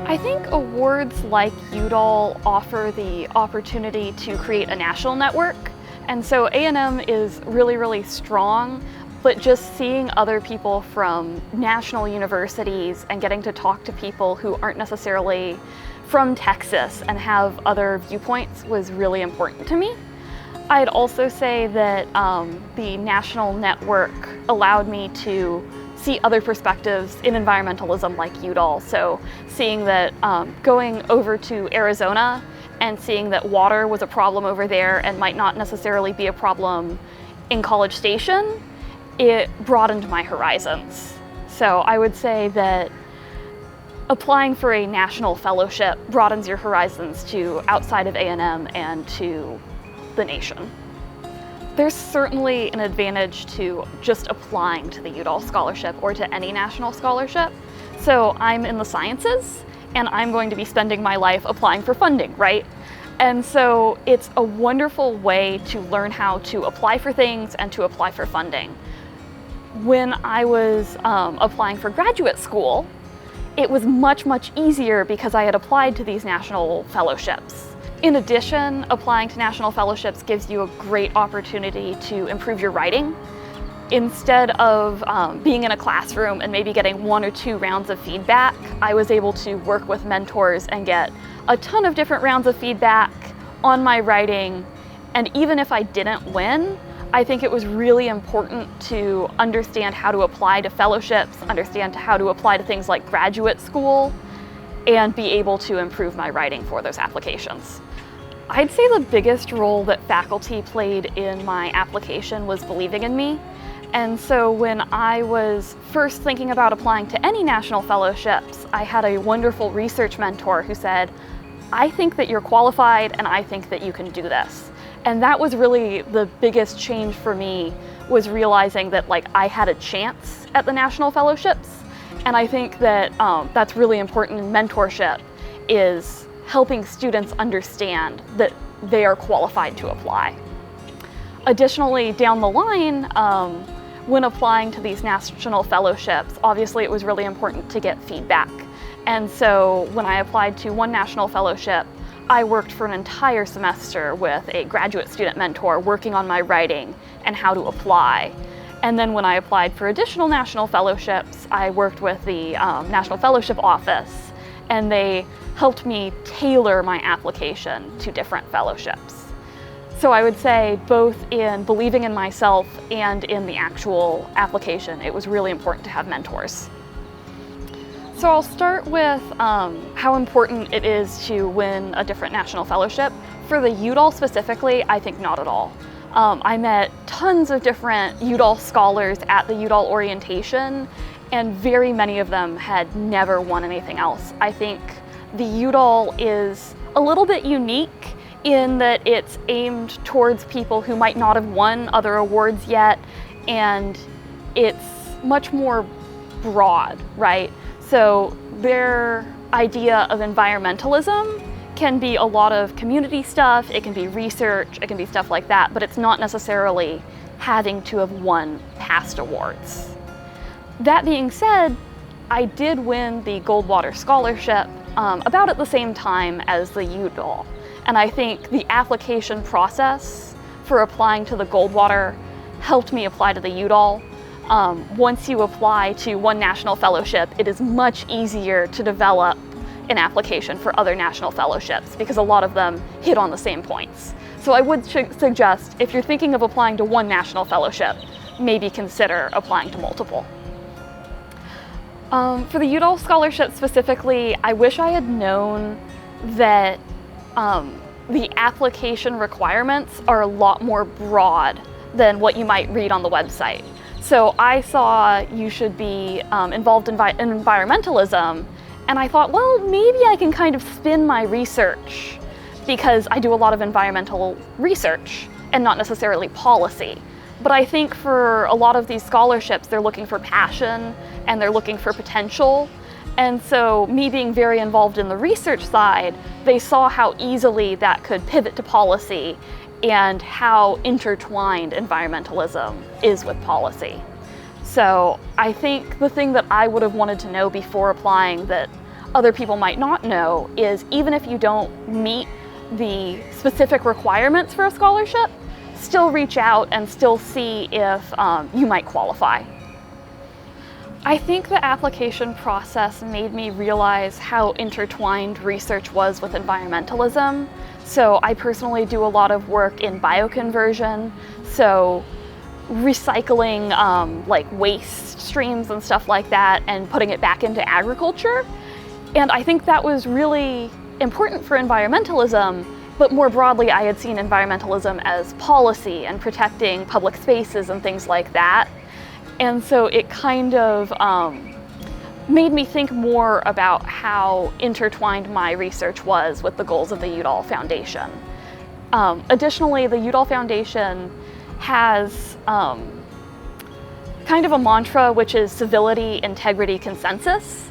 I think awards like Udall offer the opportunity to create a national network. And so A&M is really, really strong, but just seeing other people from national universities and getting to talk to people who aren't necessarily from Texas and have other viewpoints was really important to me. I'd also say that the national network allowed me to see other perspectives in environmentalism like Udall. So seeing that going over to Arizona and seeing that water was a problem over there and might not necessarily be a problem in College Station, it broadened my horizons. So I would say that applying for a national fellowship broadens your horizons to outside of A&M and to the nation. There's certainly an advantage to just applying to the Udall scholarship or to any national scholarship. So I'm in the sciences and I'm going to be spending my life applying for funding, right? And so it's a wonderful way to learn how to apply for things and to apply for funding. When I was applying for graduate school, it was much, much easier because I had applied to these national fellowships. In addition, applying to national fellowships gives you a great opportunity to improve your writing. Instead of being in a classroom and maybe getting 1 or 2 rounds of feedback, I was able to work with mentors and get a ton of different rounds of feedback on my writing. And even if I didn't win, I think it was really important to understand how to apply to fellowships, understand how to apply to things like graduate school, and be able to improve my writing for those applications. I'd say the biggest role that faculty played in my application was believing in me. And so when I was first thinking about applying to any national fellowships, I had a wonderful research mentor who said, "I think that you're qualified and I think that you can do this." And that was really the biggest change for me, was realizing that I had a chance at the national fellowships. And I think that that's really important in mentorship, is helping students understand that they are qualified to apply. Additionally, down the line, when applying to these national fellowships, obviously it was really important to get feedback. And so when I applied to one national fellowship, I worked for an entire semester with a graduate student mentor working on my writing and how to apply. And then when I applied for additional national fellowships, I worked with the National Fellowship Office, and they helped me tailor my application to different fellowships. So I would say both in believing in myself and in the actual application, it was really important to have mentors. So I'll start with how important it is to win a different national fellowship. For the Udall specifically, I think not at all. I met tons of different Udall scholars at the Udall orientation, and very many of them had never won anything else. I think the Udall is a little bit unique in that it's aimed towards people who might not have won other awards yet, and it's much more broad, right? So their idea of environmentalism can be a lot of community stuff, it can be research, it can be stuff like that, but it's not necessarily having to have won past awards. That being said, I did win the Goldwater Scholarship about at the same time as the Udall. And I think the application process for applying to the Goldwater helped me apply to the Udall. Once you apply to one national fellowship, it is much easier to develop an application for other national fellowships because a lot of them hit on the same points. So I would suggest, if you're thinking of applying to one national fellowship, maybe consider applying to multiple. For the Udall Scholarship specifically, I wish I had known that the application requirements are a lot more broad than what you might read on the website. So I saw you should be involved in environmentalism, and I thought, well, maybe I can kind of spin my research because I do a lot of environmental research and not necessarily policy. But I think for a lot of these scholarships, they're looking for passion and they're looking for potential. And so me being very involved in the research side, they saw how easily that could pivot to policy and how intertwined environmentalism is with policy. So I think the thing that I would have wanted to know before applying that other people might not know is even if you don't meet the specific requirements for a scholarship, still reach out and still see if you might qualify. I think the application process made me realize how intertwined research was with environmentalism. So I personally do a lot of work in bioconversion, so recycling like waste streams and stuff like that and putting it back into agriculture. And I think that was really important for environmentalism, but more broadly I had seen environmentalism as policy and protecting public spaces and things like that. And so it kind of made me think more about how intertwined my research was with the goals of the Udall Foundation. Additionally, the Udall Foundation has kind of a mantra, which is civility, integrity, consensus.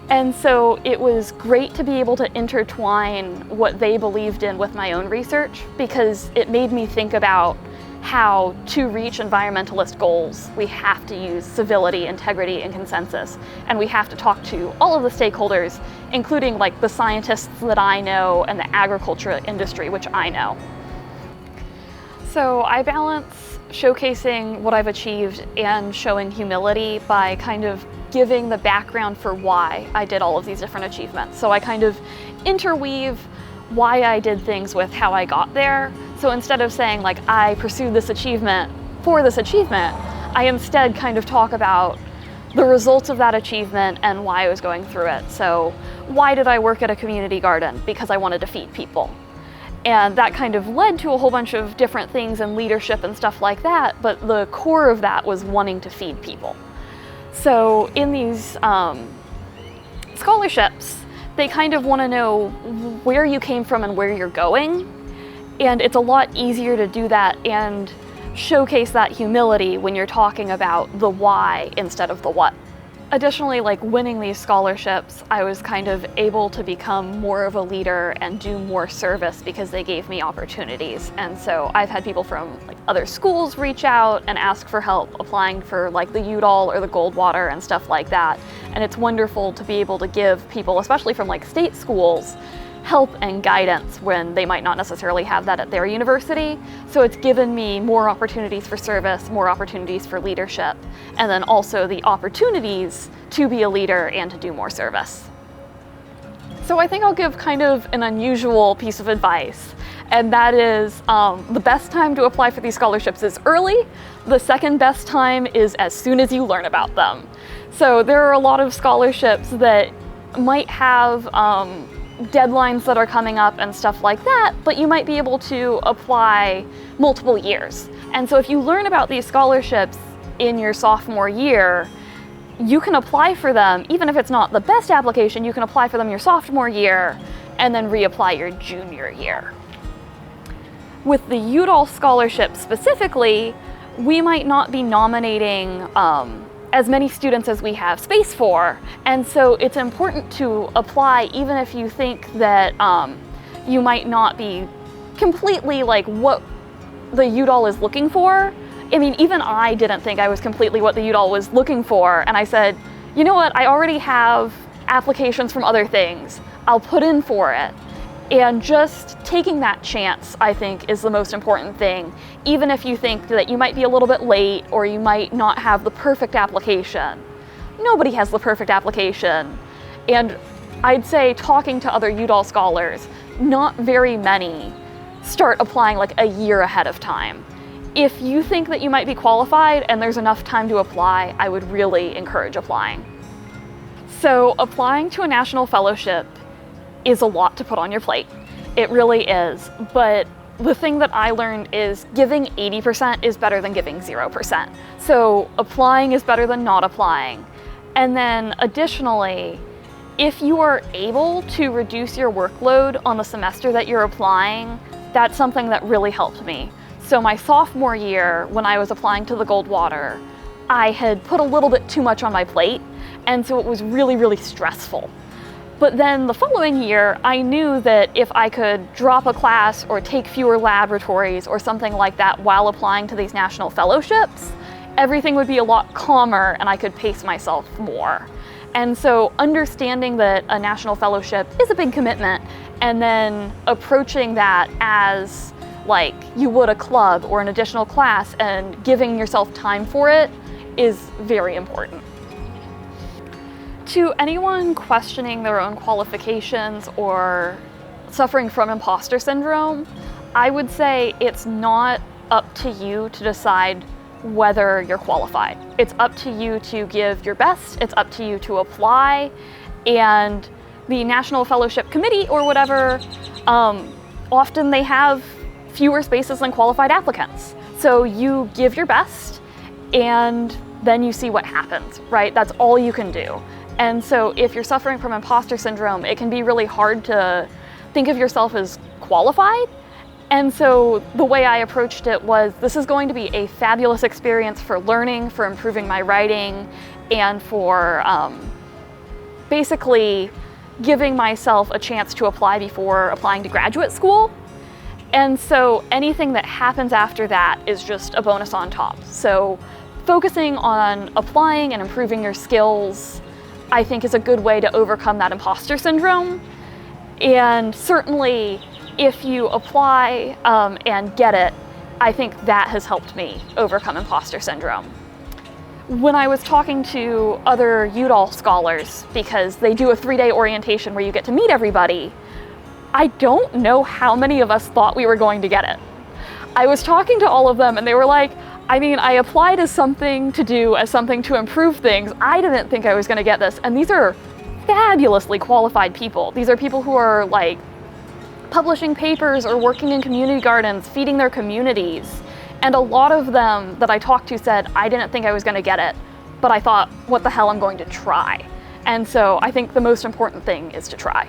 And so it was great to be able to intertwine what they believed in with my own research, because it made me think about how to reach environmentalist goals, we have to use civility, integrity, and consensus. And we have to talk to all of the stakeholders, including like the scientists that I know and the agriculture industry, which I know. So I balance showcasing what I've achieved and showing humility by kind of giving the background for why I did all of these different achievements. So I kind of interweave why I did things with how I got there. So instead of saying like I pursued this achievement for this achievement, I instead kind of talk about the results of that achievement and why I was going through it. So why did I work at a community garden? Because I wanted to feed people. And that kind of led to a whole bunch of different things in leadership and stuff like that, but the core of that was wanting to feed people. So in these scholarships, they kind of want to know where you came from and where you're going. And it's a lot easier to do that and showcase that humility when you're talking about the why instead of the what. Additionally, like winning these scholarships, I was kind of able to become more of a leader and do more service because they gave me opportunities. And so I've had people from like other schools reach out and ask for help applying for like the Udall or the Goldwater and stuff like that. And it's wonderful to be able to give people, especially from like state schools, help and guidance when they might not necessarily have that at their university. So it's given me more opportunities for service, more opportunities for leadership, and then also the opportunities to be a leader and to do more service. So I think I'll give kind of an unusual piece of advice, and that is the best time to apply for these scholarships is early. The second best time is as soon as you learn about them. So there are a lot of scholarships that might have deadlines that are coming up and stuff like that, but you might be able to apply multiple years. And so if you learn about these scholarships in your sophomore year, you can apply for them, even if it's not the best application, you can apply for them your sophomore year and then reapply your junior year. With the Udall scholarship specifically, we might not be nominating as many students as we have space for, and so it's important to apply even if you think that you might not be completely like what the Udall is looking for. I mean, even I didn't think I was completely what the Udall was looking for, and I said, you know what, I already have applications from other things, I'll put in for it. And just taking that chance, I think, is the most important thing, even if you think that you might be a little bit late or you might not have the perfect application. Nobody has the perfect application. And I'd say talking to other Udall scholars, not very many start applying like a year ahead of time. If you think that you might be qualified and there's enough time to apply, I would really encourage applying. So applying to a national fellowship is a lot to put on your plate. It really is. But the thing that I learned is giving 80% is better than giving 0%. So applying is better than not applying. And then additionally, if you are able to reduce your workload on the semester that you're applying, that's something that really helped me. So my sophomore year, when I was applying to the Goldwater, I had put a little bit too much on my plate, and so it was really, really stressful. But then the following year, I knew that if I could drop a class or take fewer laboratories or something like that while applying to these national fellowships, everything would be a lot calmer and I could pace myself more. And so understanding that a national fellowship is a big commitment, and then approaching that as like you would a club or an additional class and giving yourself time for it is very important. To anyone questioning their own qualifications or suffering from imposter syndrome, I would say it's not up to you to decide whether you're qualified. It's up to you to give your best, it's up to you to apply, and the National Fellowship Committee or whatever, often they have fewer spaces than qualified applicants. So you give your best and then you see what happens, right? That's all you can do. And so if you're suffering from imposter syndrome, it can be really hard to think of yourself as qualified. And so the way I approached it was, this is going to be a fabulous experience for learning, for improving my writing, and for basically giving myself a chance to apply before applying to graduate school. And so anything that happens after that is just a bonus on top. So focusing on applying and improving your skills, I think, is a good way to overcome that imposter syndrome. And certainly, if you apply and get it, I think that has helped me overcome imposter syndrome. When I was talking to other Udall scholars, because they do a 3-day orientation where you get to meet everybody, I don't know how many of us thought we were going to get it. I was talking to all of them and they were like, I mean, I applied as something to do, as something to improve things. I didn't think I was going to get this. And these are fabulously qualified people. These are people who are like publishing papers or working in community gardens, feeding their communities. And a lot of them that I talked to said, I didn't think I was going to get it, but I thought, what the hell, I'm going to try. And so I think the most important thing is to try.